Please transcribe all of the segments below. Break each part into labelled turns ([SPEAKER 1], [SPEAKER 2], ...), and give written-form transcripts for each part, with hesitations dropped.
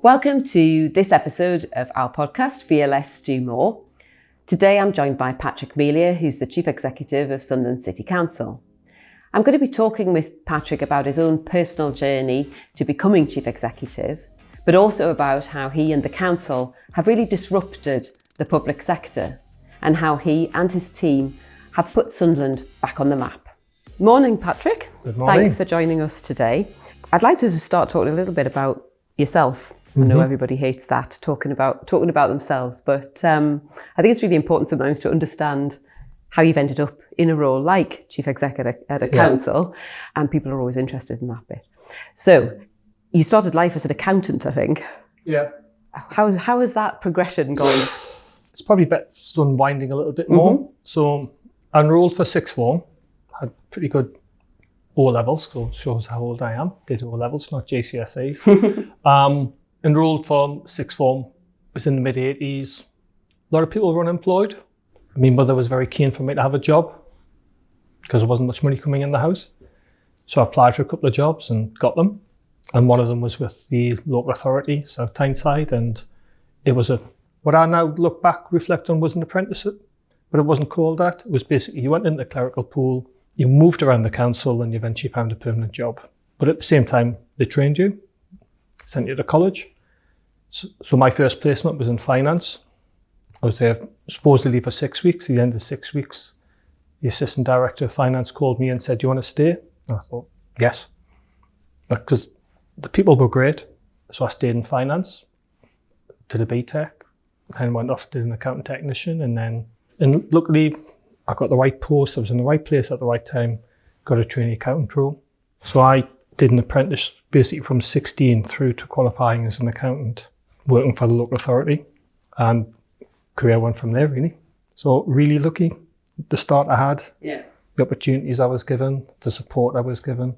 [SPEAKER 1] Welcome to this episode of our podcast, Fear Less, Do More. Today I'm joined by Patrick Melia, who's the Chief Executive of Sunderland City Council. I'm going to be talking with Patrick about his own personal journey to becoming Chief Executive, but also about how he and the Council have really disrupted the public sector and how he and his team have put Sunderland back on the map. Morning, Patrick.
[SPEAKER 2] Good morning.
[SPEAKER 1] Thanks for joining us today. I'd like to just start talking a little bit about yourself. I know everybody hates that, talking about themselves, but I think it's really important sometimes to understand how you've ended up in a role like Chief Executive at a council, and people are always interested in that bit. So you started life as an accountant, I think.
[SPEAKER 2] Yeah.
[SPEAKER 1] How has that progression gone?
[SPEAKER 2] It's probably best unwinding a little bit more. So I enrolled for sixth form, had pretty good O-levels, so it shows how old I am. Did O-levels, not GCSEs. Enrolled for sixth form, was in the mid-80s. A lot of people were unemployed. My mother was very keen for me to have a job because there wasn't much money coming in the house. So I applied for a couple of jobs and got them. And one of them was with the local authority, South Tyneside, and it was what I now look back, reflect on, was an apprenticeship, but it wasn't called that. It was basically, you went into the clerical pool, you moved around the council, and you eventually found a permanent job. But at the same time, they trained you, sent you to college. So my first placement was in finance. I was there supposedly for 6 weeks. At the end of 6 weeks, the assistant director of finance called me and said, "Do you want to stay?" And I thought, yes. Because the people were great. So I stayed in finance, did a BTEC, then went off, did an accountant technician, and luckily I got the right post. I was in the right place at the right time, got a trainee accountant role. So I did an apprentice basically from 16 through to qualifying as an accountant, working for the local authority, and career went from there really. So really lucky, the start I had, the opportunities I was given, the support I was given.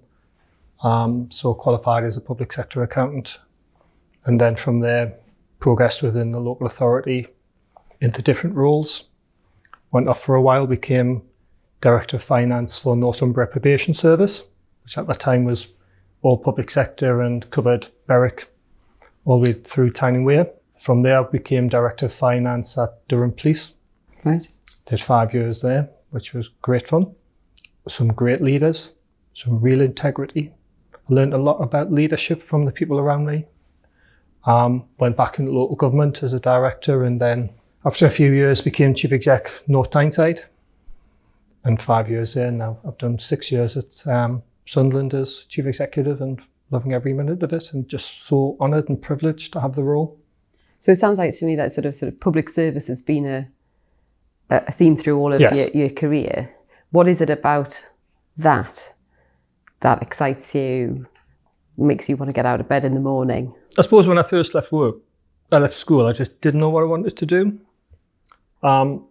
[SPEAKER 2] So qualified as a public sector accountant, and then from there progressed within the local authority into different roles. Went off for a while, became Director of Finance for Northumbria Probation Service, which at the time was all public sector and covered Berwick all the way through Tyne and Wear. From there, I became Director of Finance at Durham Police.
[SPEAKER 1] Right.
[SPEAKER 2] Did 5 years there, which was great fun. Some great leaders, some real integrity. I learned a lot about leadership from the people around me. Went back into local government as a director, and then after a few years became Chief Exec North Tyneside. And 5 years there now. I've done 6 years at Sunderland as Chief Executive and loving every minute of it, and just so honoured and privileged to have the role.
[SPEAKER 1] So it sounds like to me that sort of public service has been a theme through all of your career. What is it about that excites you, makes you want to get out of bed in the morning?
[SPEAKER 2] I suppose when I first left school, I just didn't know what I wanted to do. It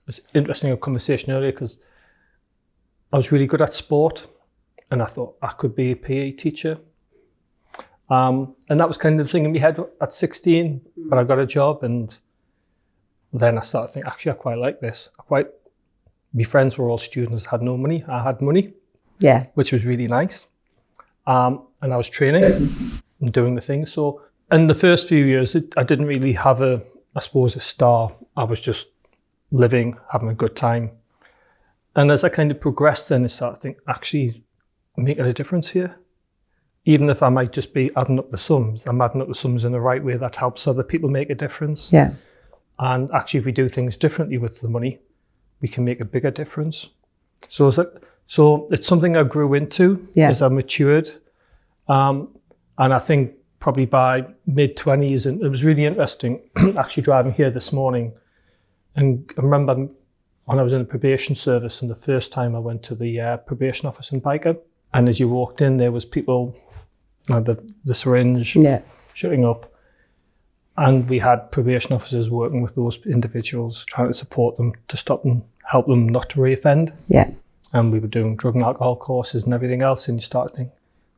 [SPEAKER 2] was interesting, a conversation earlier, because I was really good at sport, and I thought I could be a PE teacher. And that was kind of the thing in my head at 16, but I got a job, and then I started thinking, actually, I quite like this. My friends were all students, had no money. I had money, which was really nice. And I was training and doing the things. So in the first few years, I didn't really have a star. I was just living, having a good time. And as I kind of progressed, then I started thinking, actually, making a difference here. Even if I might just be adding up the sums, I'm adding up the sums in the right way that helps other people make a difference.
[SPEAKER 1] Yeah.
[SPEAKER 2] And actually, if we do things differently with the money, we can make a bigger difference. So it's something I grew into as I matured. And I think probably by mid-20s, and it was really interesting, actually driving here this morning. And I remember when I was in the probation service, and the first time I went to the probation office in Byker, and as you walked in, there was people, the syringe shutting up. And we had probation officers working with those individuals, trying to support them, to stop them, help them not to reoffend.
[SPEAKER 1] Yeah.
[SPEAKER 2] And we were doing drug and alcohol courses and everything else. And you start thinking,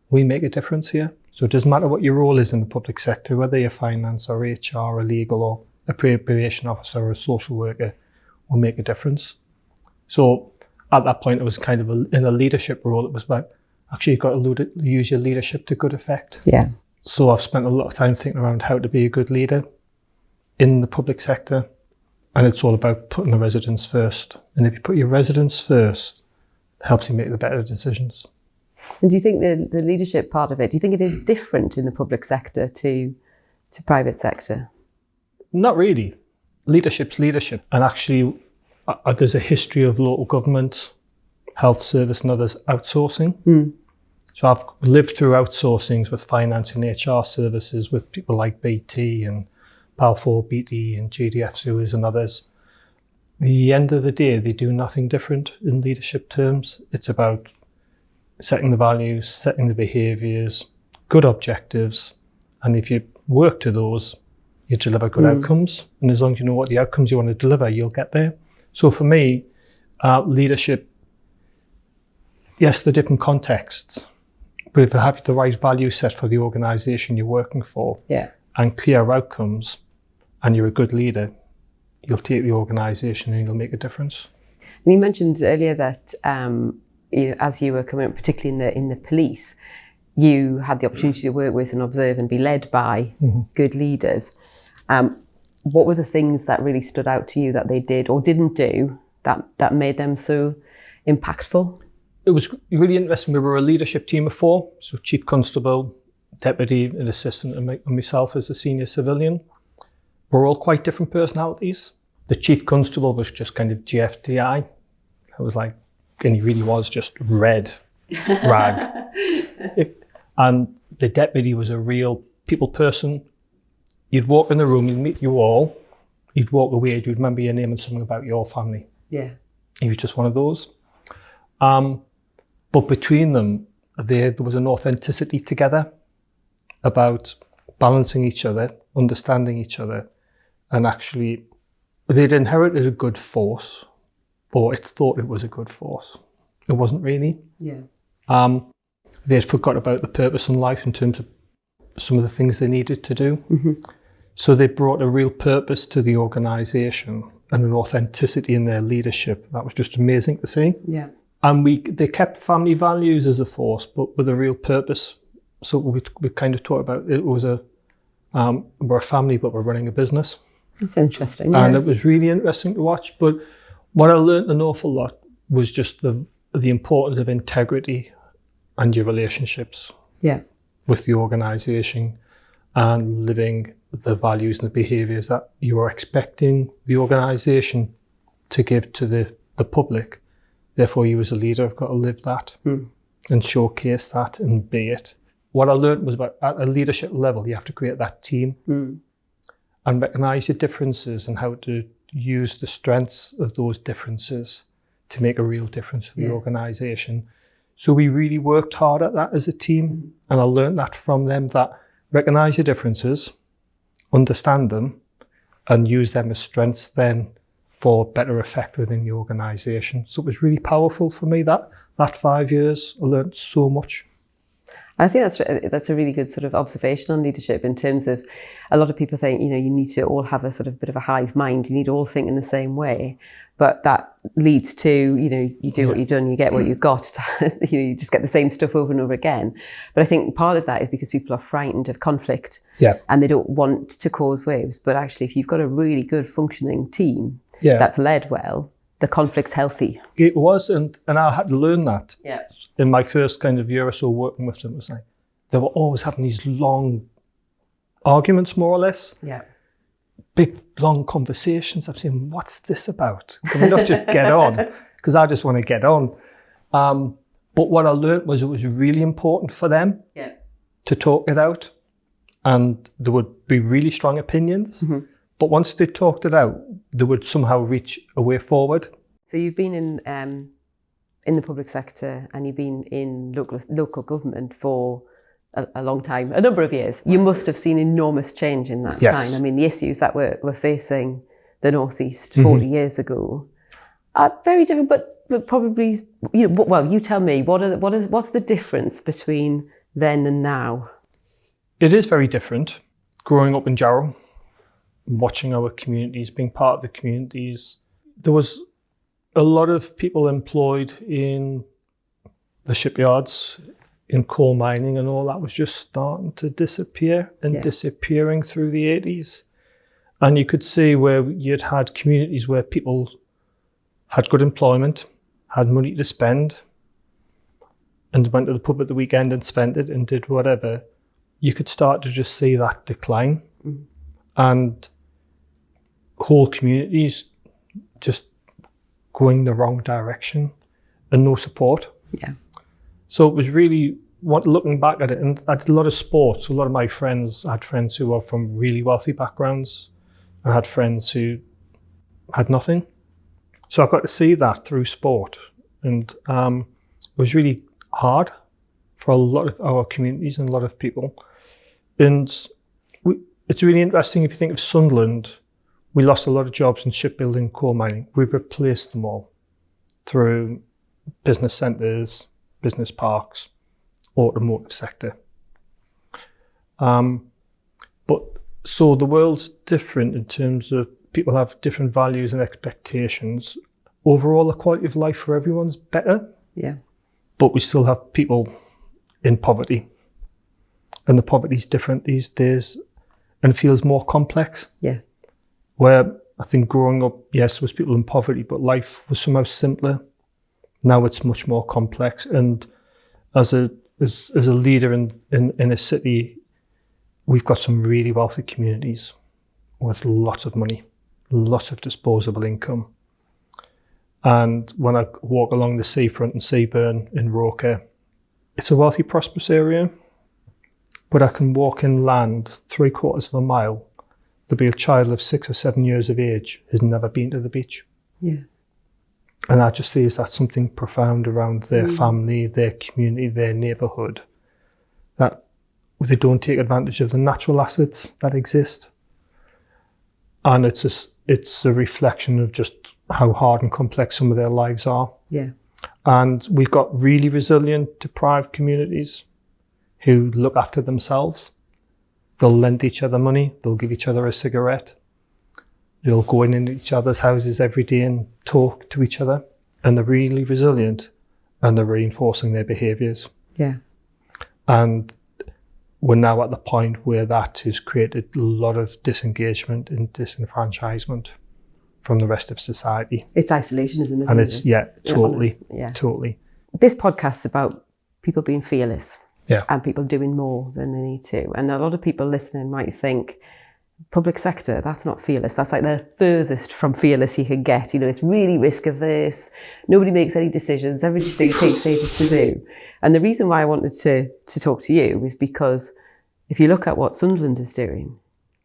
[SPEAKER 2] we make a difference here. So it doesn't matter what your role is in the public sector, whether you're finance or HR or legal or a probation officer or a social worker, will make a difference. So at that point, I was kind of in a leadership role. It was about, actually, you've got to use your leadership to good effect.
[SPEAKER 1] Yeah.
[SPEAKER 2] So I've spent a lot of time thinking around how to be a good leader in the public sector. And it's all about putting the residents first. And if you put your residents first, it helps you make the better decisions.
[SPEAKER 1] And do you think the leadership part of it, do you think it is different in the public sector to private sector?
[SPEAKER 2] Not really. Leadership's leadership. And actually, there's a history of local government, health service and others outsourcing. So I've lived through outsourcings with finance and HR services with people like BT and PAL4 BT and JDF Sewers and others. At the end of the day, they do nothing different in leadership terms. It's about setting the values, setting the behaviours, good objectives. And if you work to those, you deliver good outcomes. And as long as you know what the outcomes you want to deliver, you'll get there. So for me, leadership, yes, the different contexts, but if you have the right value set for the organisation you're working for and clear outcomes, and you're a good leader, you'll take the organisation and you'll make a difference.
[SPEAKER 1] And you mentioned earlier that as you were coming up, particularly in the police, you had the opportunity to work with and observe and be led by good leaders. What were the things that really stood out to you that they did or didn't do that made them so impactful?
[SPEAKER 2] It was really interesting. We were a leadership team of 4, so Chief Constable, Deputy, an Assistant, and myself as a senior civilian. We're all quite different personalities. The Chief Constable was just kind of GFDI. I was like, and he really was just red rag. And the Deputy was a real people person. You'd walk in the room, you'd meet you all, you'd walk away, you'd remember your name and something about your family.
[SPEAKER 1] Yeah.
[SPEAKER 2] He was just one of those. But between them, there was an authenticity together about balancing each other, understanding each other, and actually they'd inherited a good force, or it thought it was a good force. It wasn't really.
[SPEAKER 1] Yeah.
[SPEAKER 2] They'd forgot about the purpose in life in terms of some of the things they needed to do. So they brought a real purpose to the organisation and an authenticity in their leadership. That was just amazing to see.
[SPEAKER 1] Yeah.
[SPEAKER 2] And they kept family values as a force, but with a real purpose. So we kind of talked about it was we're a family, but we're running a business.
[SPEAKER 1] That's interesting.
[SPEAKER 2] And it was really interesting to watch. But what I learned an awful lot was just the importance of integrity and your relationships with the organisation and living the values and the behaviours that you are expecting the organisation to give to the public. Therefore, you as a leader have got to live that and showcase that and be it. What I learned was about at a leadership level, you have to create that team and recognise your differences and how to use the strengths of those differences to make a real difference for the organisation. So we really worked hard at that as a team, and I learned that from them, that recognise your differences, understand them, and use them as strengths then for better effect within the organisation. So it was really powerful for me, that 5 years. I learned so much.
[SPEAKER 1] I think that's a really good sort of observation on leadership in terms of a lot of people think, you need to all have a sort of bit of a hive mind. You need to all think in the same way. But that leads to, you do what you've done, you get what you've got. You just get the same stuff over and over again. But I think part of that is because people are frightened of conflict and they don't want to cause waves. But actually, if you've got a really good functioning team that's led well, the conflict's healthy.
[SPEAKER 2] It was, and I had to learn that.
[SPEAKER 1] Yeah.
[SPEAKER 2] In my first kind of year or so working with them, it was like, they were always having these long arguments, more or less.
[SPEAKER 1] Yeah.
[SPEAKER 2] Big, long conversations. I'm saying, what's this about? Can we not just get on? Because I just want to get on. But what I learned was it was really important for them to talk it out. And there would be really strong opinions. But once they talked it out, they would somehow reach a way forward.
[SPEAKER 1] So you've been in the public sector and you've been in local government for a long time, a number of years. You must have seen enormous change in that time. I mean, the issues that were facing the North East 40 years ago are very different, but probably, well, you tell me, what's the difference between then and now?
[SPEAKER 2] It is very different. Growing up in Jarrow, watching our communities, being part of the communities, there was a lot of people employed in the shipyards, in coal mining and all that was just starting to disappear and disappearing through the 80s. And you could see where you'd had communities where people had good employment, had money to spend, and went to the pub at the weekend and spent it and did whatever. You could start to just see that decline. Mm-hmm. And whole communities just going the wrong direction and no support.
[SPEAKER 1] Yeah.
[SPEAKER 2] So it was really, looking back at it, and I did a lot of sports. A lot of my friends, I had friends who were from really wealthy backgrounds. I had friends who had nothing. So I got to see that through sport. And it was really hard for a lot of our communities and a lot of people. And it's really interesting if you think of Sunderland, we lost a lot of jobs in shipbuilding, coal mining. We've replaced them all through business centres, business parks, automotive sector. But so the world's different in terms of people have different values and expectations. Overall, the quality of life for everyone's better.
[SPEAKER 1] Yeah.
[SPEAKER 2] But we still have people in poverty. And the poverty's different these days and feels more complex.
[SPEAKER 1] Yeah.
[SPEAKER 2] Where I think growing up, yes, there was people in poverty, but life was somehow simpler. Now it's much more complex. And as a leader in a city, we've got some really wealthy communities with lots of money, lots of disposable income. And when I walk along the seafront in Seaburn in Roker, it's a wealthy, prosperous area, but I can walk inland 3/4 of a mile. There'll be a child of 6 or 7 years of age who's never been to the beach.
[SPEAKER 1] Yeah.
[SPEAKER 2] And I just see is that something profound around their family, their community, their neighbourhood, that they don't take advantage of the natural assets that exist. And it's a reflection of just how hard and complex some of their lives are.
[SPEAKER 1] Yeah.
[SPEAKER 2] And we've got really resilient, deprived communities who look after themselves. They'll lend each other money. They'll give each other a cigarette. They'll go in each other's houses every day and talk to each other. And they're really resilient and they're reinforcing their behaviours.
[SPEAKER 1] Yeah.
[SPEAKER 2] And we're now at the point where that has created a lot of disengagement and disenfranchisement from the rest of society.
[SPEAKER 1] It's isolationism, isn't it?
[SPEAKER 2] And it's, totally.
[SPEAKER 1] This podcast's about people being fearless.
[SPEAKER 2] Yeah.
[SPEAKER 1] And people doing more than they need to. And a lot of people listening might think, public sector, that's not fearless. That's like the furthest from fearless you can get. You know, it's really risk averse. Nobody makes any decisions. Everything takes ages to do. And the reason why I wanted to talk to you is because if you look at what Sunderland is doing,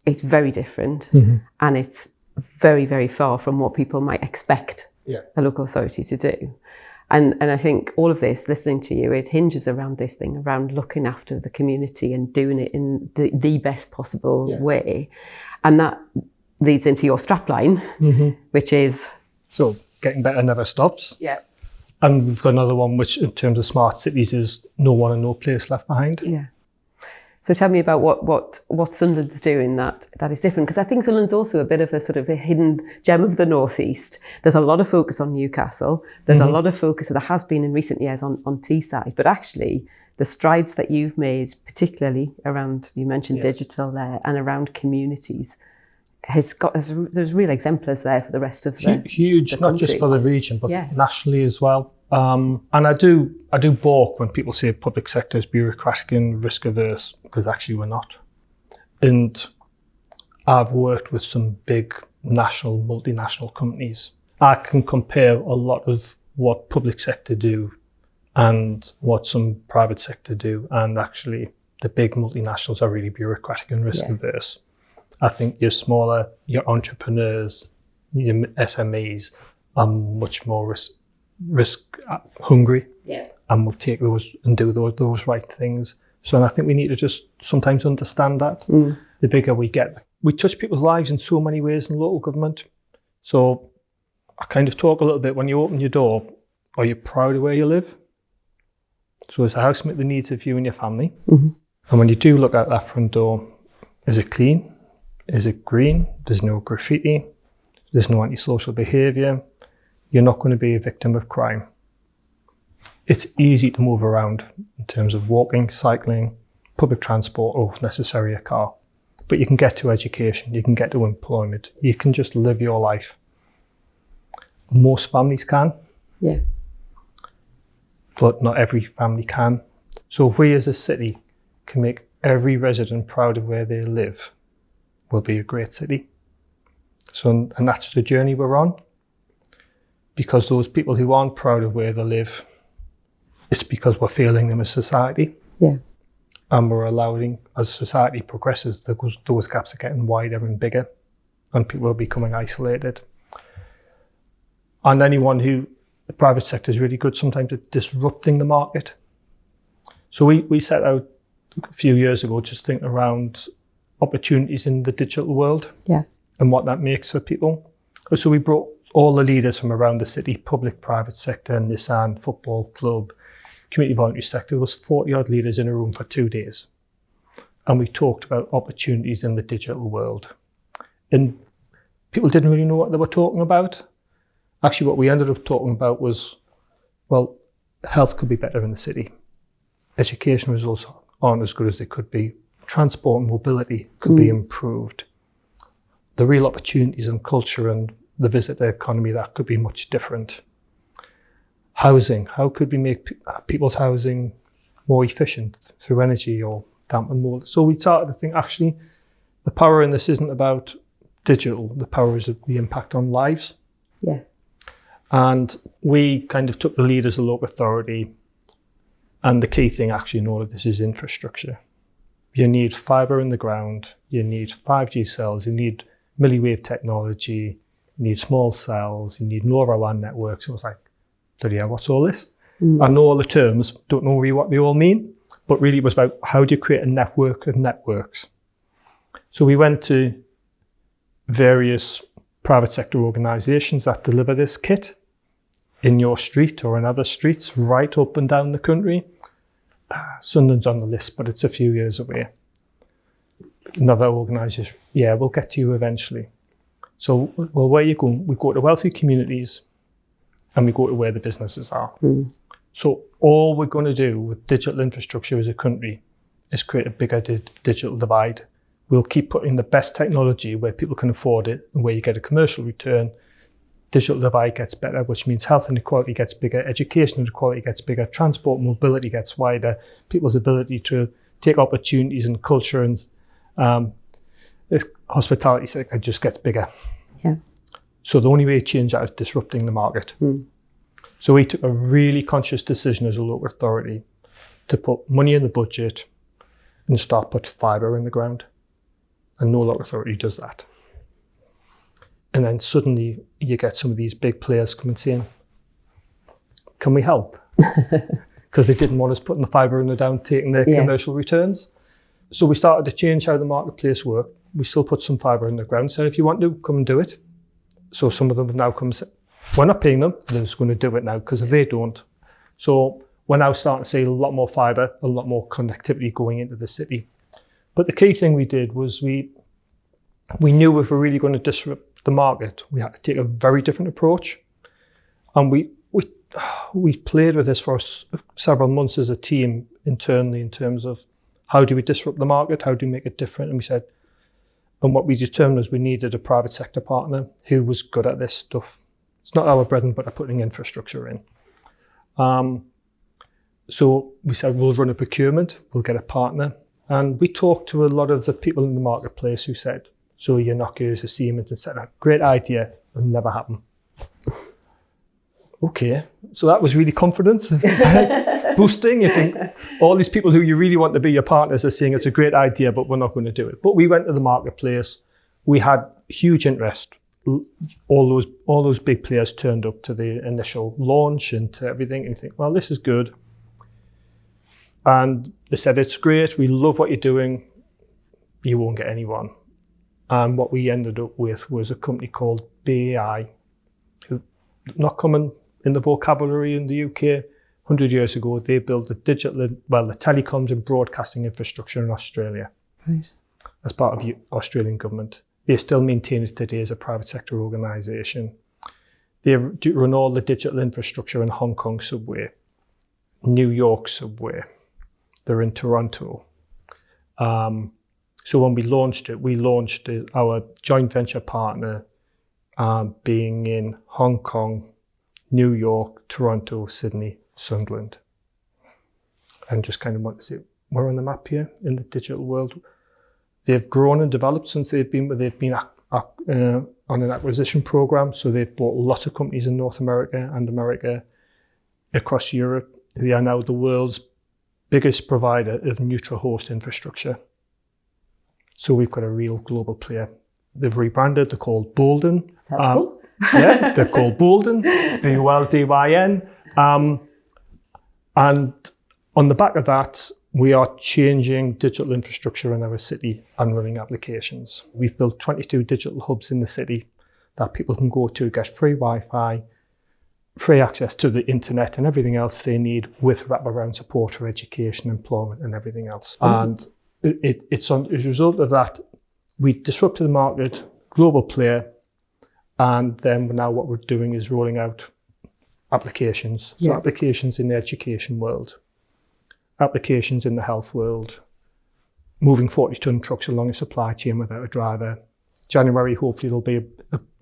[SPEAKER 1] it's very different. Mm-hmm. And it's very, very far from what people might expect a local authority to do. And I think all of this, listening to you, it hinges around this thing, around looking after the community and doing it in the best possible way. And that leads into your strapline, which is...
[SPEAKER 2] So, getting better never stops.
[SPEAKER 1] Yeah.
[SPEAKER 2] And we've got another one, which in terms of smart cities is no one and no place left behind.
[SPEAKER 1] Yeah. So tell me about what Sunderland's doing that is different, because I think Sunderland's also a bit of a sort of a hidden gem of the northeast. There's a lot of focus on Newcastle. There's a lot of focus, or there has been in recent years, on Teesside. But actually, the strides that you've made, particularly around, you mentioned digital there, and around communities, there's real exemplars there for the rest of the
[SPEAKER 2] huge,
[SPEAKER 1] the
[SPEAKER 2] not just for the region, but nationally as well. And I do balk when people say public sector is bureaucratic and risk averse, because actually we're not. And I've worked with some big national, multinational companies. I can compare a lot of what public sector do and what some private sector do. And actually the big multinationals are really bureaucratic and risk averse. I think your smaller, your entrepreneurs, your SMEs are much more risk hungry, and will take those and do those right things. So, and I think we need to just sometimes understand that. The bigger we get, we touch people's lives in so many ways in local government. So I kind of talk a little bit when you open your door. Are you proud of where you live? So is the house meet the needs of you and your family? And when you do look out that front door, is it clean? Is it green? There's no graffiti. There's no antisocial behaviour. You're not going to be a victim of crime. It's easy to move around in terms of walking, cycling, public transport, or if necessary, a car. But you can get to education, you can get to employment, you can just live your life. Most families can.
[SPEAKER 1] Yeah.
[SPEAKER 2] But not every family can. So if we as a city can make every resident proud of where they live, we'll be a great city. So, and that's the journey we're on. Because those people who aren't proud of where they live, it's because we're failing them as society.
[SPEAKER 1] Yeah.
[SPEAKER 2] And we're allowing, as society progresses, those gaps are getting wider and bigger, and people are becoming isolated. And the private sector is really good sometimes at disrupting the market. So we set out a few years ago just thinking around opportunities in the digital world.
[SPEAKER 1] Yeah.
[SPEAKER 2] And what that makes for people. So we brought all the leaders from around the city, public, private sector, Nissan, football club, community voluntary sector. There was 40 odd leaders in a room for 2 days. And we talked about opportunities in the digital world. And people didn't really know what they were talking about. Actually, what we ended up talking about was, well, health could be better in the city. Education results aren't as good as they could be. Transport and mobility could be improved. The real opportunities in culture and the visitor economy, that could be much different. Housing, how could we make people's housing more efficient through energy or dampen more? So we started to think, actually, the power in this isn't about digital, the power is the impact on lives.
[SPEAKER 1] Yeah.
[SPEAKER 2] And we kind of took the lead as a local authority. And the key thing actually in all of this is infrastructure. You need fibre in the ground, you need 5G cells, you need milliwave technology, you need small cells, you need LoRaWAN networks. And I was like, bloody hell, what's all this? I know all the terms, don't know really what they all mean, but really it was about how do you create a network of networks? So we went to various private sector organisations that deliver this kit in your street or in other streets right up and down the country. Sunderland's on the list, but it's a few years away. Another organisation, yeah, we'll get to you eventually. So, well, where are you going? We go to wealthy communities and we go to where the businesses are. So all we're going to do with digital infrastructure as a country is create a bigger digital divide. We'll keep putting the best technology where people can afford it and where you get a commercial return. Digital divide gets better, which means health inequality gets bigger, education inequality gets bigger, transport mobility gets wider, people's ability to take opportunities in culture and hospitality sector just gets bigger.
[SPEAKER 1] Yeah.
[SPEAKER 2] So the only way to change that is disrupting the market. So we took a really conscious decision as a local authority to put money in the budget and start put fibre in the ground. And no local authority does that. And then suddenly you get some of these big players coming saying, can we help? Because they didn't want us putting the fibre in the down, taking their commercial returns. So we started to change how the marketplace worked. We still put some fibre in the ground, said if you want to, come and do it. So some of them have now come and said, we're not paying them, they're just going to do it now, because if they don't. So we're now starting to see a lot more fibre, a lot more connectivity going into the city. But the key thing we did was we knew if we're really going to disrupt the market, we had to take a very different approach. And we played with this for several months as a team internally in terms of how do we disrupt the market, how do we make it different? And we said, and what we determined was we needed a private sector partner who was good at this stuff. It's not our bread and butter putting infrastructure in. So we said, we'll run a procurement, we'll get a partner. And we talked to a lot of the people in the marketplace who said, so your Nokias, your Siemens, and said, great idea, it'll never happen. Okay, so that was really confidence boosting. You think all these people who you really want to be your partners are saying it's a great idea, but we're not going to do it. But we went to the marketplace, we had huge interest. All those big players turned up to the initial launch and to everything, and you think, well, this is good. And they said, it's great, we love what you're doing, you won't get anyone. And what we ended up with was a company called BAI, who not common in the vocabulary in the UK. 100 years ago, they built the the telecoms and broadcasting infrastructure in Australia.
[SPEAKER 1] Right.
[SPEAKER 2] As part of the Australian government. They still maintain it today as a private sector organisation. They run all the digital infrastructure in Hong Kong subway. New York subway. They're in Toronto. So when we launched it, our joint venture partner being in Hong Kong, New York, Toronto, Sydney, Sunderland. And just kind of want to say, we're on the map here in the digital world. They've grown and developed since they've been on an acquisition program. So they've bought lots of companies in North America and America, across Europe. They are now the world's biggest provider of neutral host infrastructure. So we've got a real global player. They've rebranded, they're called Bolden. Yeah, they're called Bolden, BULDYN. And on the back of that, we are changing digital infrastructure in our city and running applications. We've built 22 digital hubs in the city that people can go to, get free Wi-Fi, free access to the internet and everything else they need, with wraparound support for education, employment and everything else. And it's as a result of that, we disrupted the market, global player, and then now what we're doing is rolling out applications. So applications in the education world, applications in the health world, moving 40-ton trucks along a supply chain without a driver. January, hopefully there'll be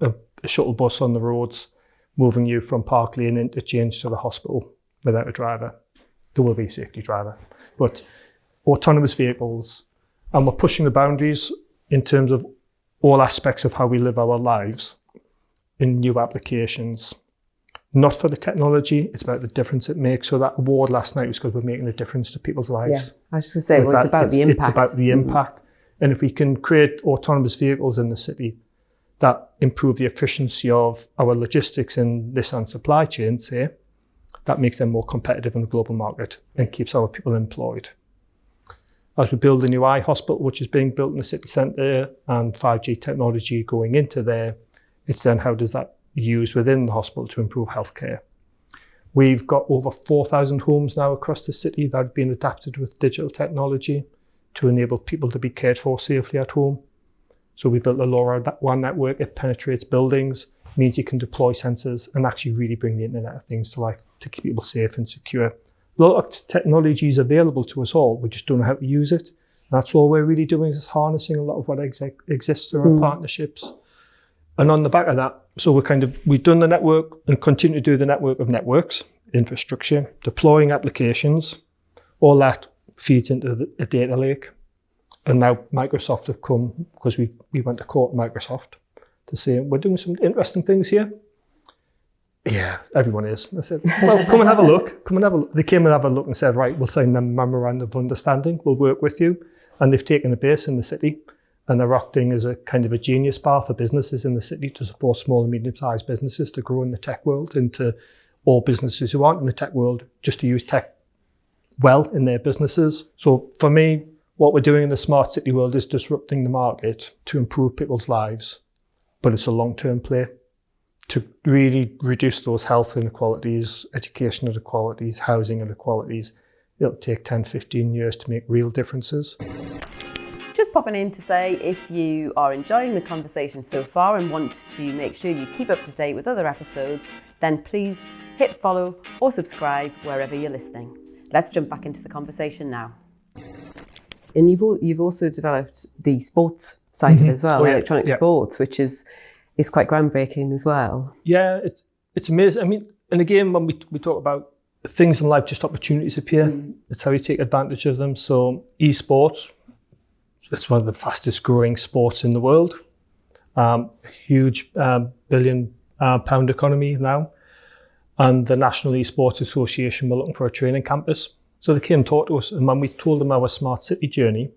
[SPEAKER 2] a shuttle bus on the roads moving you from Park Lane interchange to the hospital without a driver. There will be a safety driver, but autonomous vehicles, and we're pushing the boundaries in terms of all aspects of how we live our lives in new applications. Not for the technology, it's about the difference it makes. So that award last night was because we're making a difference to people's lives.
[SPEAKER 1] Yeah, I was just going to say, it's about the impact.
[SPEAKER 2] It's about the impact. And if we can create autonomous vehicles in the city that improve the efficiency of our logistics and Nissan supply chain, say, that makes them more competitive in the global market and keeps our people employed. As we build a new eye hospital, which is being built in the city centre, and 5G technology going into there, it's then how does that used within the hospital to improve healthcare. We've got over 4,000 homes now across the city that have been adapted with digital technology to enable people to be cared for safely at home. So we built a LoRaWAN network. It penetrates buildings, means you can deploy sensors and actually really bring the Internet of Things to life to keep people safe and secure. A lot of technology is available to us all. We just don't know how to use it. And that's all we're really doing, is harnessing a lot of what exists through our partnerships. And on the back of that, so we've done the network and continue to do the network of networks, infrastructure, deploying applications. All that feeds into a data lake. And now Microsoft have come, because we went to court Microsoft to say, we're doing some interesting things here. Yeah, everyone is. I said, well, come and have a look. Come and have a look. They came and have a look and said, right, we'll sign a memorandum of understanding. We'll work with you. And they've taken a base in the city. And they're acting as a kind of a genius bar for businesses in the city to support small and medium-sized businesses to grow in the tech world, into all businesses who aren't in the tech world, just to use tech well in their businesses. So for me, what we're doing in the smart city world is disrupting the market to improve people's lives. But it's a long-term play to really reduce those health inequalities, education inequalities, housing inequalities. It'll take 10, 15 years to make real differences.
[SPEAKER 1] Just popping in to say, if you are enjoying the conversation so far and want to make sure you keep up to date with other episodes, then please hit follow or subscribe wherever you're listening. Let's jump back into the conversation now. And you've also developed the sports side of it as well, electronic sports, which is quite groundbreaking as well. Yeah,
[SPEAKER 2] it's amazing. I mean, and again, when we talk about things in life, just opportunities appear. It's how you take advantage of them. So esports, it's one of the fastest growing sports in the world. Huge £1 billion economy now. And the National Esports Association were looking for a training campus. So they came and talked to us. And when we told them our smart city journey,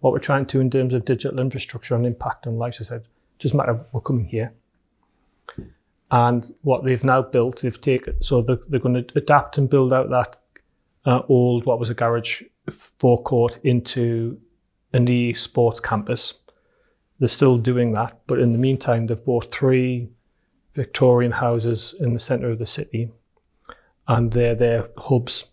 [SPEAKER 2] what we're trying to do in terms of digital infrastructure and impact on lives, I said, doesn't matter, we're coming here. And what they've now built, they've taken, so they're going to adapt and build out that old, what was a garage forecourt into an e-sports campus. They're still doing that, but in the meantime, they've bought 3 Victorian houses in the centre of the city, and they're their hubs.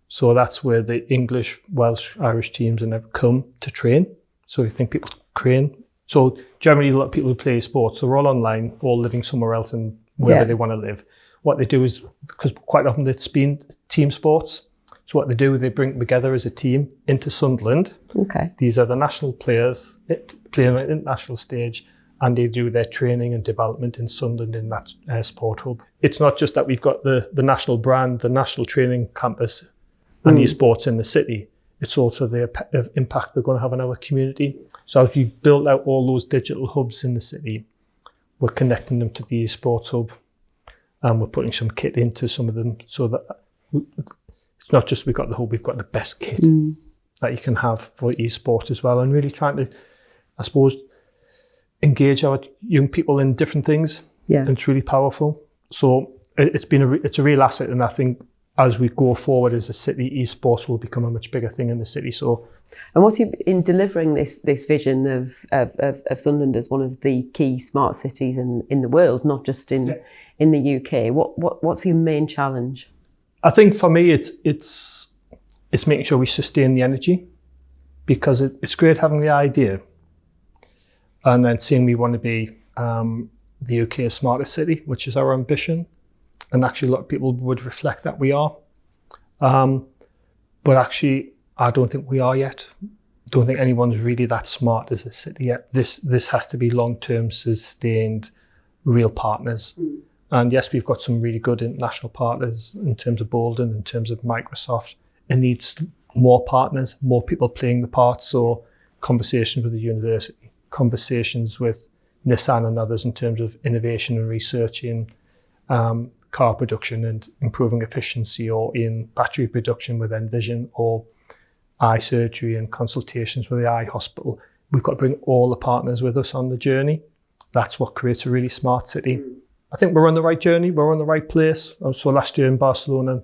[SPEAKER 2] So that's where the English, Welsh, Irish teams have come to train. So you think people train. So generally, a lot of people who play sports, they're all online, all living somewhere else and wherever they want to live. what they do is, because quite often it's been team sports, so what they do, they bring together as a team into Sunderland.
[SPEAKER 1] Okay.
[SPEAKER 2] These are the national players playing on an international stage, and they do their training and development in Sunderland in that sport hub. It's not just that we've got the national brand, the national training campus and these sports in the city. It's also the impact they're going to have on our community. So as we've built out all those digital hubs in the city, we're connecting them to the esports hub, and we're putting some kit into some of them, so that it's not just we've got the hub, we've got the best kit that you can have for esports as well, and really trying to, I suppose, engage our young people in different things.
[SPEAKER 1] Yeah.
[SPEAKER 2] And it's really powerful. So it's a real asset, and I think as we go forward as a city, esports will become a much bigger thing in the city. So,
[SPEAKER 1] and what's in delivering this vision of Sunderland as one of the key smart cities in the world, not just in the UK? What's your main challenge?
[SPEAKER 2] I think for me, it's making sure we sustain the energy, because it's great having the idea and then saying we want to be the UK's smartest city, which is our ambition. And actually a lot of people would reflect that we are. But actually, I don't think we are yet. Don't think anyone's really that smart as a city yet. This has to be long-term, sustained, real partners. And yes, we've got some really good international partners in terms of Bolden, in terms of Microsoft. It needs more partners, more people playing the part. So conversations with the university, conversations with Nissan and others in terms of innovation and research in car production and improving efficiency, or in battery production with Envision, or eye surgery and consultations with the eye hospital. We've got to bring all the partners with us on the journey. That's what creates a really smart city. I think we're on the right journey, we're on the right place. So last year in Barcelona,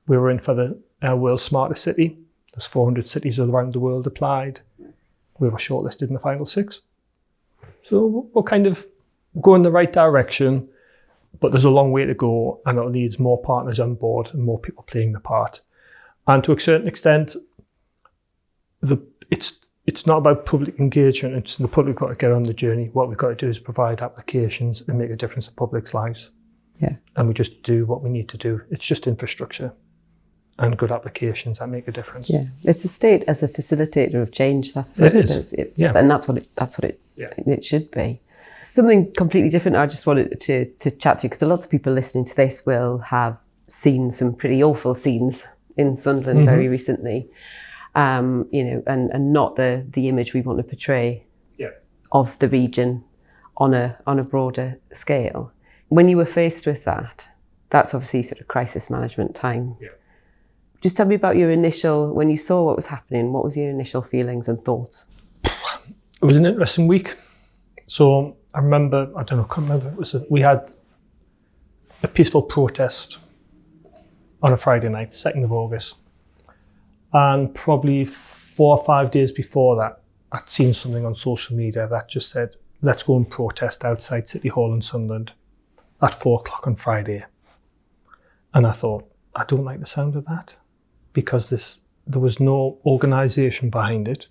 [SPEAKER 2] we were in for the world's smartest city. There's 400 cities around the world applied. We were shortlisted in the final 6. So we're kind of going the right direction, but there's a long way to go, and it needs more partners on board and more people playing the part. And to a certain extent, it's not about public engagement. It's the public got to get on the journey. What we've got to do is provide applications and make a difference in public's lives. Yeah. And we just do what we need to do. It's just infrastructure and good applications that make a difference. Yeah, it's a state as a facilitator of change. That's what it is. And that's what it should be. Something completely different I just wanted to chat to you, because lots of people listening to this will have seen some pretty awful scenes in Sunderland very recently, and not the image we want to portray of the region on a broader scale. When you were faced with that, that's obviously sort of crisis management time. Yeah. Just tell me about your initial, when you saw what was happening, what was your initial feelings and thoughts? It was an interesting week. So I remember, I can't remember, we had a peaceful protest on a Friday night, 2nd of August. And probably 4 or 5 days before that, I'd seen something on social media that just said, let's go and protest outside City Hall in Sunderland at 4 o'clock on Friday. And I thought, I don't like the sound of that, because there was no organisation behind it.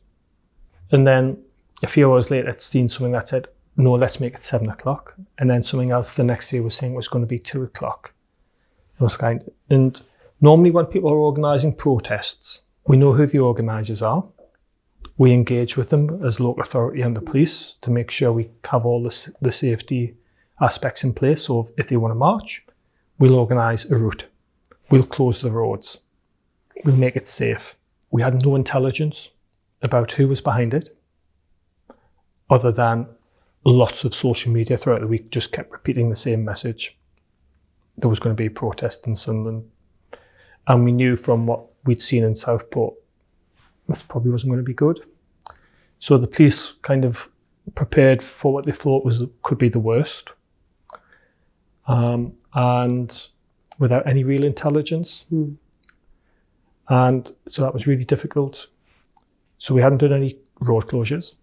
[SPEAKER 2] And then a few hours later, I'd seen something that said, no, let's make it 7 o'clock. And then something else the next day was saying it was going to be 2 o'clock. And normally when people are organising protests, we know who the organisers are. We engage with them as local authority and the police to make sure we have all the safety aspects in place. So if they want to march, we'll organise a route. We'll close the roads. We'll make it safe. We had no intelligence about who was behind it, other than lots of social media throughout the week just kept repeating the same message. There was going to be a protest in Sunderland. And we knew from what we'd seen in Southport, this probably wasn't going to be good. So the police kind of prepared for what they thought could be the worst. And without any real intelligence. And so that was really difficult. So we hadn't done any road closures.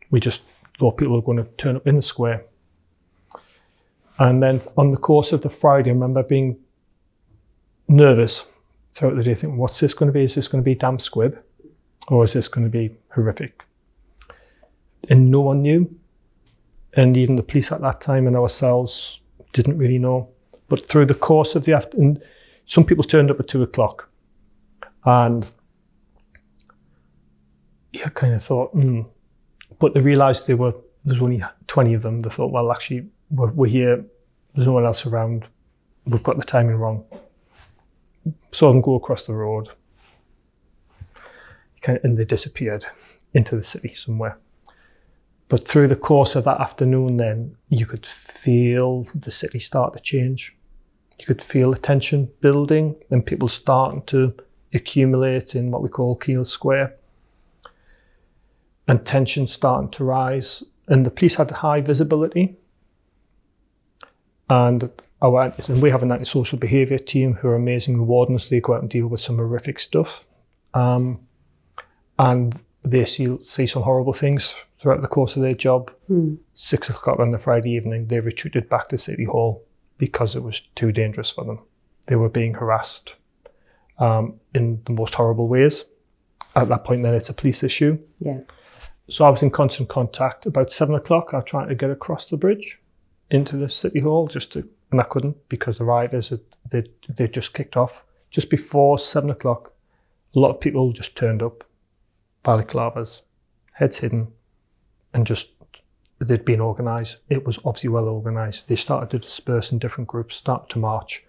[SPEAKER 2] We just thought people were going to turn up in the square. And then on the course of the Friday, I remember being nervous throughout the day, thinking, what's this going to be? Is this going to be damp squib? Or is this going to be horrific? And no one knew. And even the police at that time and ourselves didn't really know. But through the course of the afternoon, some people turned up at 2:00, and you kind of thought, but they realised there's only 20 of them. They thought, well, actually, we're here. There's no one else around. We've got the timing wrong. Saw them go across the road, and they disappeared into the city somewhere. But through the course of that afternoon, then you could feel the city start to change. You could feel the tension building, and people starting to accumulate in what we call Keele Square, and tension starting to rise. And the police had high visibility, and we have an antisocial behaviour team who are amazing wardens. They go out and deal with some horrific stuff, and they see some horrible things throughout the course of their job. 6:00 on the Friday evening, they retreated back to City Hall because it was too dangerous for them. They were being harassed in the most horrible ways. At that point, then it's a police issue.
[SPEAKER 1] Yeah.
[SPEAKER 2] So I was in constant contact. About 7:00, I was trying to get across the bridge into the City Hall, and I couldn't because the rioters they just kicked off. Just before 7:00, a lot of people just turned up, balaclavas, heads hidden, and they'd been organised. It was obviously well organised. They started to disperse in different groups, started to march.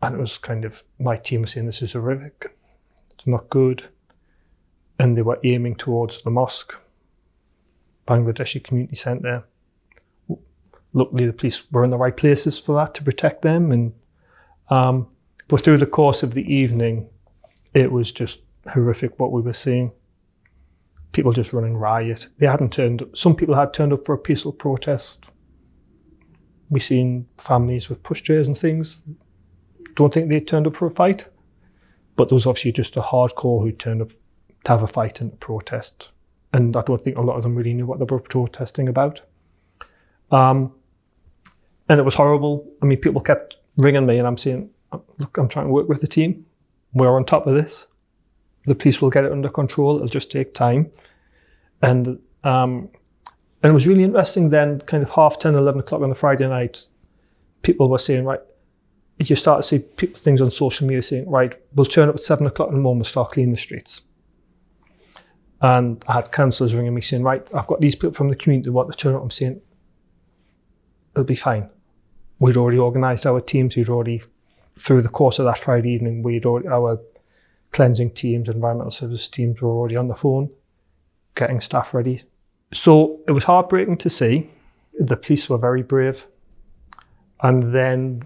[SPEAKER 2] And it was kind of, my team was saying, this is horrific, it's not good. And they were aiming towards the mosque, Bangladeshi Community Centre. Luckily, the police were in the right places for that to protect them. And but through the course of the evening, it was just horrific what we were seeing. People just running riot. Some people had turned up for a peaceful protest. We seen families with pushchairs and things. Don't think they turned up for a fight, but there was obviously just a hardcore who turned up to have a fight and a protest. And I don't think a lot of them really knew what they were protesting about. And it was horrible. I mean, people kept ringing me and I'm saying, look, I'm trying to work with the team. We're on top of this. The police will get it under control. It'll just take time. And it was really interesting then, kind of 10:30, 11:00 on the Friday night, people were saying, right, you start to see things on social media saying, right, we'll turn up at 7:00 in the morning, we'll start cleaning the streets. And I had councillors ringing me saying, right, I've got these people from the community who want to turn up. I'm saying, it'll be fine. We'd already organised our teams. Through the course of that Friday evening, our cleansing teams, environmental service teams were already on the phone, getting staff ready. So it was heartbreaking to see. The police were very brave. And then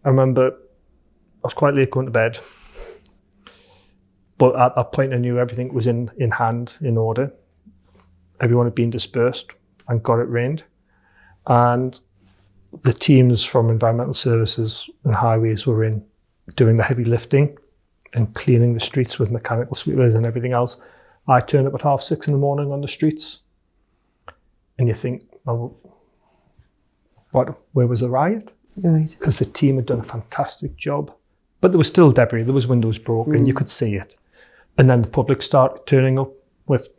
[SPEAKER 2] I remember I was quite late going to bed. But at that point I knew everything was in hand, in order. Everyone had been dispersed. Thank God it rained. And the teams from environmental services and highways were in doing the heavy lifting and cleaning the streets with mechanical sweepers and everything else. I turned up at 6:30 in the morning on the streets. And you think, well, where was the riot?
[SPEAKER 1] Right.
[SPEAKER 2] Because the team had done a fantastic job. But there was still debris, there was windows broken, you could see it. And then the public started turning up with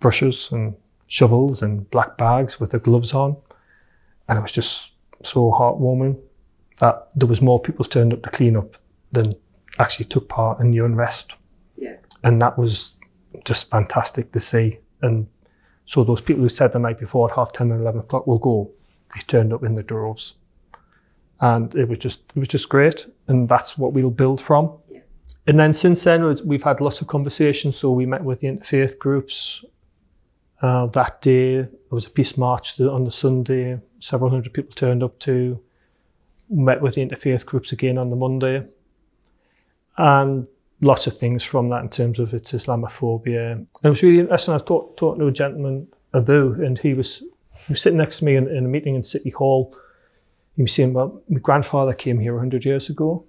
[SPEAKER 2] brushes and shovels and black bags with their gloves on. And it was just so heartwarming that there was more people turned up to clean up than actually took part in the unrest.
[SPEAKER 1] Yeah.
[SPEAKER 2] And that was just fantastic to see. And so those people who said the night before at 10:30 and 11:00 we'll go, they turned up in the droves. And it was just great. And that's what we'll build from. Yeah. And then since then, we've had lots of conversations. So we met with the interfaith groups. That day, there was a peace march on the Sunday. Several hundred people turned up to. Met with the interfaith groups again on the Monday. And lots of things from that in terms of its Islamophobia. And it was really interesting. I was talking to a gentleman, Abu, and he was sitting next to me in a meeting in City Hall. He was saying, well, my grandfather came here 100 years ago.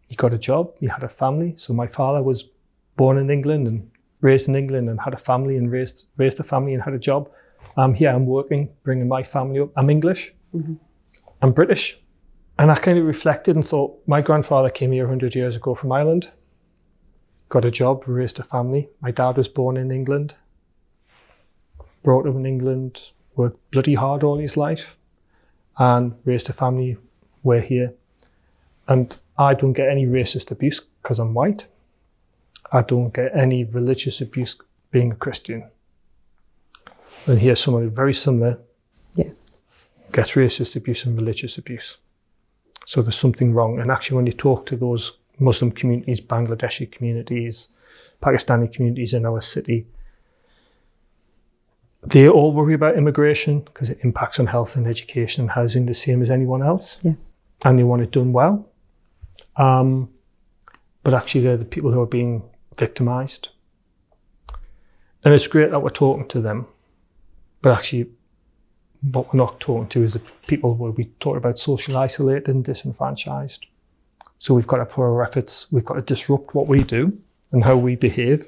[SPEAKER 2] He got a job, he had a family. So my father was born in England and raised in England and had a family and raised a family and had a job. I'm here, I'm working, bringing my family up. I'm English, I'm British. And I kind of reflected and thought, my grandfather came here 100 years ago from Ireland, got a job, raised a family. My dad was born in England, brought up in England, worked bloody hard all his life. and raised a family. We're here. And I don't get any racist abuse because I'm white. I don't get any religious abuse being a Christian. And here's someone very similar, gets racist abuse and religious abuse. So there's something wrong. And actually when you talk to those Muslim communities, Bangladeshi communities, Pakistani communities in our city, they all worry about immigration because it impacts on health and education and housing the same as anyone else.
[SPEAKER 1] Yeah.
[SPEAKER 2] And they want it done well. But actually they're the people who are being victimised. And it's great that we're talking to them, but actually what we're not talking to is the people where we talk about socially isolated and disenfranchised. So we've got to put our efforts, we've got to disrupt what we do and how we behave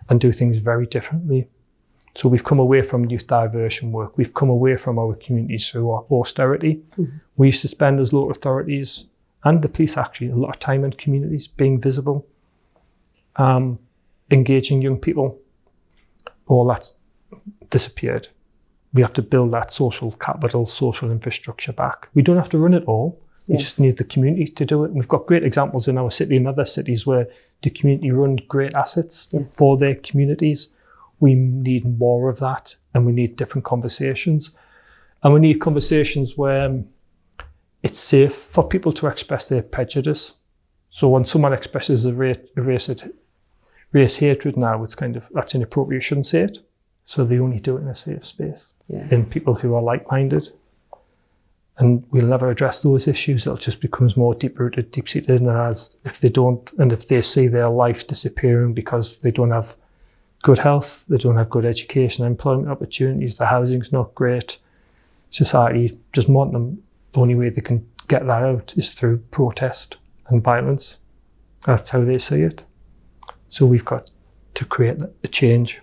[SPEAKER 2] and do things very differently. So we've come away from youth diversion work. We've come away from our communities through our austerity. Mm-hmm. We used to spend as local authorities and the police actually a lot of time in communities being visible, engaging young people. All that's disappeared. We have to build that social capital, social infrastructure back. We don't have to run it all. We just need the community to do it. And we've got great examples in our city and other cities where the community run great assets for their communities. We need more of that, and we need different conversations. And we need conversations where it's safe for people to express their prejudice. So when someone expresses a race hatred now, it's kind of, that's inappropriate, you shouldn't say it. So they only do it in a safe space, in people who are like-minded. And we'll never address those issues. It'll just becomes more deep-rooted, deep-seated, and as if they don't, and if they see their life disappearing because they don't have good health, they don't have good education, employment opportunities, the housing's not great, society doesn't want them. The only way they can get that out is through protest and violence. That's how they see it. So we've got to create a change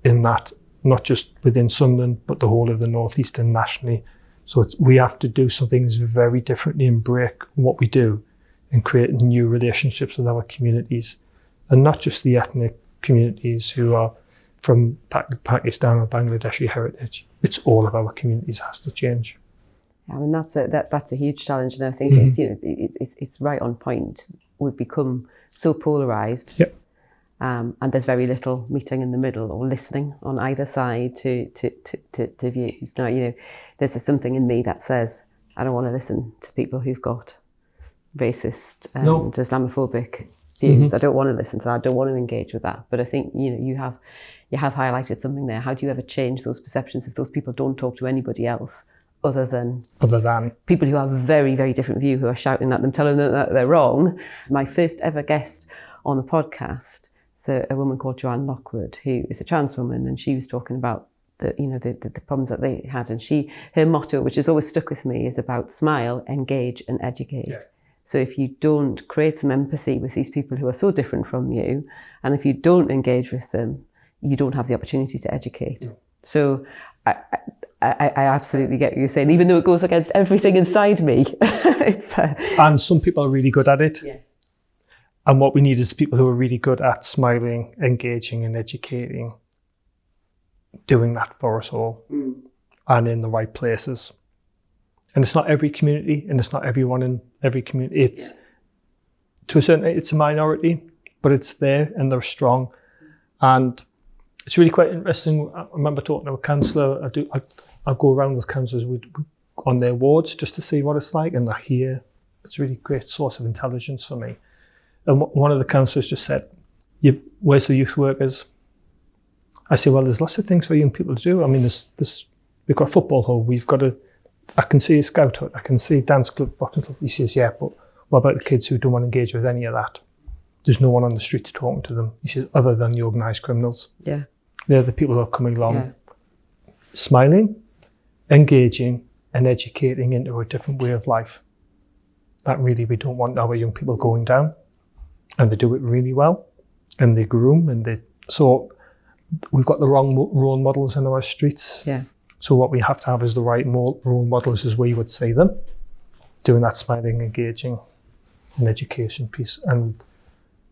[SPEAKER 2] in that, not just within Sunderland, but the whole of the North East and nationally. So we have to do some things very differently and break what we do and create new relationships with our communities, and not just the ethnic communities who are from Pakistan or Bangladeshi heritage. It's all of our communities has to change.
[SPEAKER 1] I mean, that's a huge challenge, and I think it's right on point. We've become so polarised.
[SPEAKER 2] Yep.
[SPEAKER 1] And there's very little meeting in the middle or listening on either side to views. Now, there's something in me that says, I don't want to listen to people who've got racist and Islamophobic views. Mm-hmm. I don't want to listen to that. I don't want to engage with that. But I think, you have highlighted something there. How do you ever change those perceptions if those people don't talk to anybody else other than people who have a very, very different view, who are shouting at them, telling them that they're wrong? My first ever guest on the podcast, so a woman called Joanne Lockwood, who is a trans woman, and she was talking about the problems that they had, and her motto, which has always stuck with me, is about smile, engage, and educate. Yeah. So if you don't create some empathy with these people who are so different from you, and if you don't engage with them, you don't have the opportunity to educate. Yeah. So I absolutely get what you're saying, even though it goes against everything inside me.
[SPEAKER 2] And some people are really good at it. Yeah. And what we need is people who are really good at smiling, engaging and educating, doing that for us all, and in the right places. And it's not every community, and it's not everyone in every community. It's, to a certain, it's a minority, but it's there and they're strong. And it's really quite interesting. I remember talking to a councillor. I go around with councillors on their wards just to see what it's like, and I hear it's a really great source of intelligence for me. And one of the councillors just said, where's the youth workers? I say, well, there's lots of things for young people to do. I mean, we've got a football hub, I can see a scout hut, I can see dance club, boxing club. He says, yeah, but what about the kids who don't want to engage with any of that? There's no one on the streets talking to them. He says, other than the organised criminals. Yeah. They're the people who are coming along, smiling, engaging and educating into a different way of life. That really, we don't want our young people going down. And they do it really well, and they groom, so we've got the wrong role models in our streets. Yeah. So what we have to have is the right role models as we would see them, doing that smiling, engaging, and education piece. And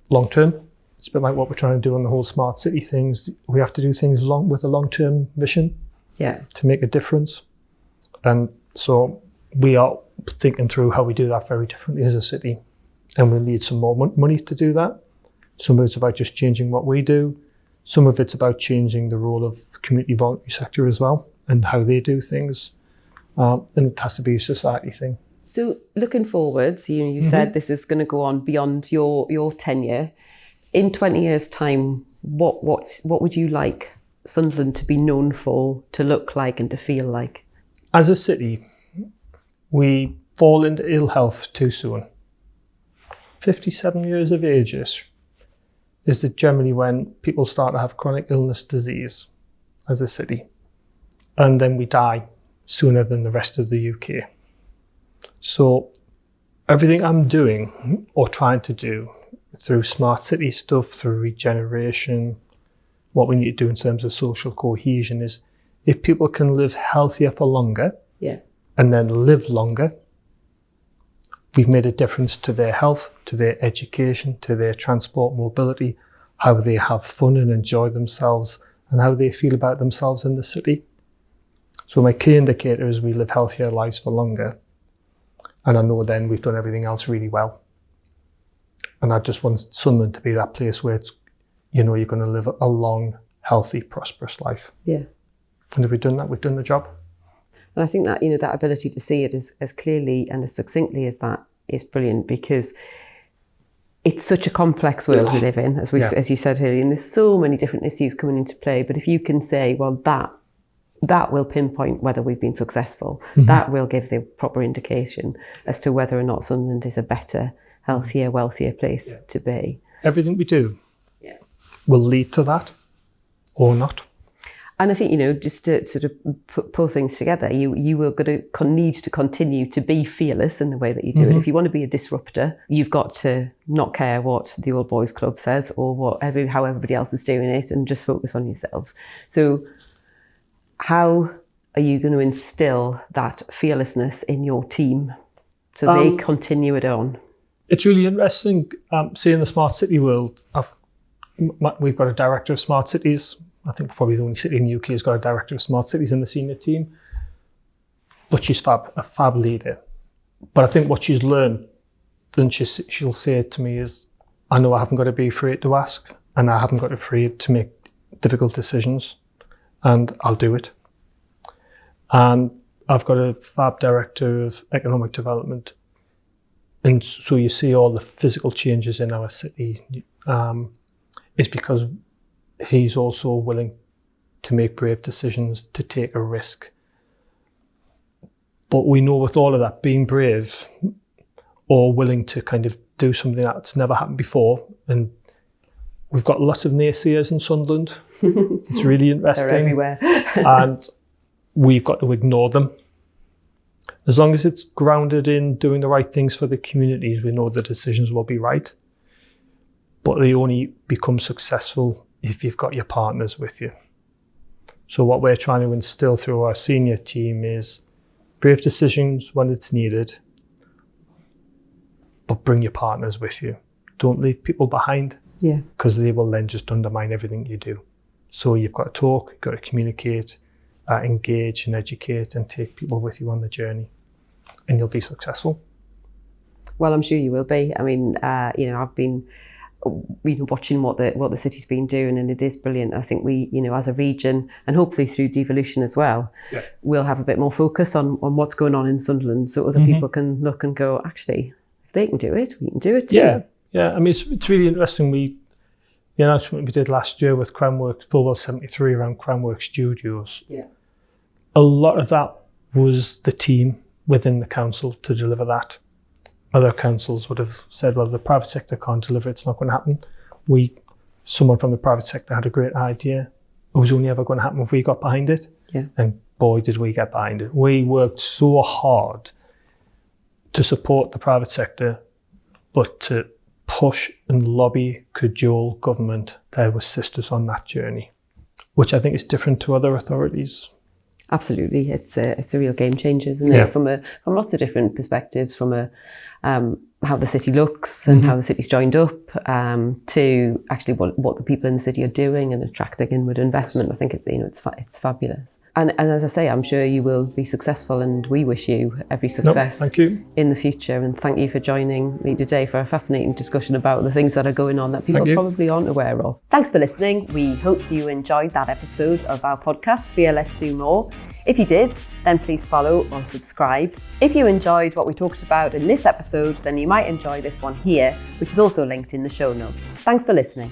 [SPEAKER 2] long term, it's a bit like what we're trying to do on the whole smart city things. We have to do things with a long-term vision to make a difference. And So we are thinking through how we do that very differently as a city, and we'll need some more money to do that. Some of it's about just changing what we do. Some of it's about changing the role of the community voluntary sector as well and how they do things. And it has to be a society thing.
[SPEAKER 1] So looking forwards, you said this is going to go on beyond your tenure. In 20 years' time, what would you like Sunderland to be known for, to look like and to feel like?
[SPEAKER 2] As a city, we fall into ill health too soon. 57 years of age is that generally when people start to have chronic illness disease as a city, and then we die sooner than the rest of the UK. So everything I'm doing or trying to do through smart city stuff, through regeneration, what we need to do in terms of social cohesion is if people can live healthier for longer and then live longer, we've made a difference to their health, to their education, to their transport mobility, how they have fun and enjoy themselves, and how they feel about themselves in the city. So my key indicator is we live healthier lives for longer. And I know then we've done everything else really well. And I just want Sunderland to be that place where it's, you're going to live a long, healthy, prosperous life.
[SPEAKER 1] Yeah.
[SPEAKER 2] And if we've done that, we've done the job.
[SPEAKER 1] And I think that, that ability to see it as clearly and as succinctly as that is brilliant, because it's such a complex world we live in, as you said earlier, and there's so many different issues coming into play. But if you can say, well, that will pinpoint whether we've been successful, that will give the proper indication as to whether or not Sunderland is a better, healthier, wealthier place to be.
[SPEAKER 2] Everything we do will lead to that or not.
[SPEAKER 1] And I think, just to sort of pull things together, you will need to continue to be fearless in the way that you do it. If you want to be a disruptor, you've got to not care what the Old Boys Club says or how everybody else is doing it, and just focus on yourselves. So how are you going to instill that fearlessness in your team so they continue it on?
[SPEAKER 2] It's really interesting. See, in the smart city world, we've got a director of smart cities. I think probably the only city in the UK has got a director of smart cities in the senior team. But she's a fab leader. But I think what she's learned, then she'll say to me is, I know I haven't got to be afraid to ask, and I haven't got to be afraid to make difficult decisions, and I'll do it. And I've got a fab director of economic development. And so you see all the physical changes in our city is because he's also willing to make brave decisions, to take a risk. But we know with all of that, being brave or willing to kind of do something that's never happened before, and we've got lots of naysayers in Sunderland. It's really interesting.
[SPEAKER 1] They're everywhere.
[SPEAKER 2] And we've got to ignore them. As long as it's grounded in doing the right things for the communities, we know the decisions will be right. But they only become successful if you've got your partners with you. So what we're trying to instill through our senior team is brave decisions when it's needed, but bring your partners with you. Don't leave people behind, because they will then just undermine everything you do. So you've got to talk, you've got to communicate, engage and educate, and take people with you on the journey, and you'll be successful.
[SPEAKER 1] Well, I'm sure you will be. I mean, I've been watching what the city's been doing, and it is brilliant. I think we, as a region, and hopefully through devolution as well, we'll have a bit more focus on what's going on in Sunderland, so other people can look and go, actually, if they can do it, we can do it too.
[SPEAKER 2] Yeah. I mean, it's really interesting. The announcement we did last year with Crownworks, Fullwell 73 around Crownworks Studios. Yeah. A lot of that was the team within the council to deliver that. Other councils would have said, well, the private sector can't deliver, it's not going to happen. Someone from the private sector had a great idea. It was only ever going to happen if we got behind it. Yeah. And boy, did we get behind it. We worked so hard to support the private sector, but to push and lobby, cajole government to assist us on that journey, which I think is different to other authorities.
[SPEAKER 1] Absolutely, it's a real game changer, isn't it? From lots of different perspectives, from how the city looks and how the city's joined up, to actually what the people in the city are doing and attracting inward investment. I think it's fabulous. And as I say, I'm sure you will be successful, and we wish you every success
[SPEAKER 2] thank you.
[SPEAKER 1] in the future. And thank you for joining me today for a fascinating discussion about the things that are going on that people probably aren't aware of. Thanks for listening. We hope you enjoyed that episode of our podcast, Fear Less, Do More. If you did, then please follow or subscribe. If you enjoyed what we talked about in this episode, then you might enjoy this one here, which is also linked in the show notes. Thanks for listening.